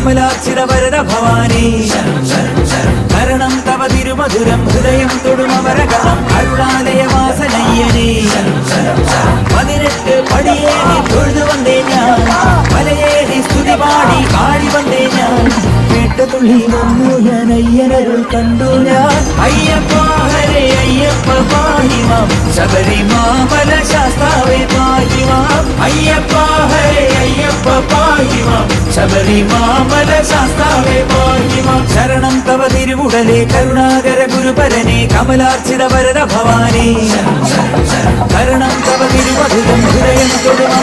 കമലാർച്ചിത വരദ ഭവാനി കരണം തവ തിരുമധുരം ഹൃദയം തൊടുമവരകളം അരുളാലയ വാസനയ്യനേ 18 പടിയേറി തൊഴുതു വന്നേ ഞാൻ മലയേറി സ്തുതി പാടി കാടി വന്നേ ഞാൻ കേട്ടതുള്ളി വന്നു ഞാൻ അയ്യനരുൾ കണ്ടു ഞാൻ അയ്യപ്പ ഹരേ അയ്യപ്പ പാഹിമാം ശബരിമാമല ശാസ്താവേ പാഹിമാം അയ്യപ്പ ഹരേ അയ്യപ്പ പാഹിമാം ശബരിമാമല ശാസ്താവേ പാഹിമാം ശരണം തവ തിരുവുടലേ കരുണാകര ഗുരുപരനെ കമലാർച്ചിത വരദ ഭവാനി കരണം തവ തിരുമധുരം ഹൃദയം തൊടുമ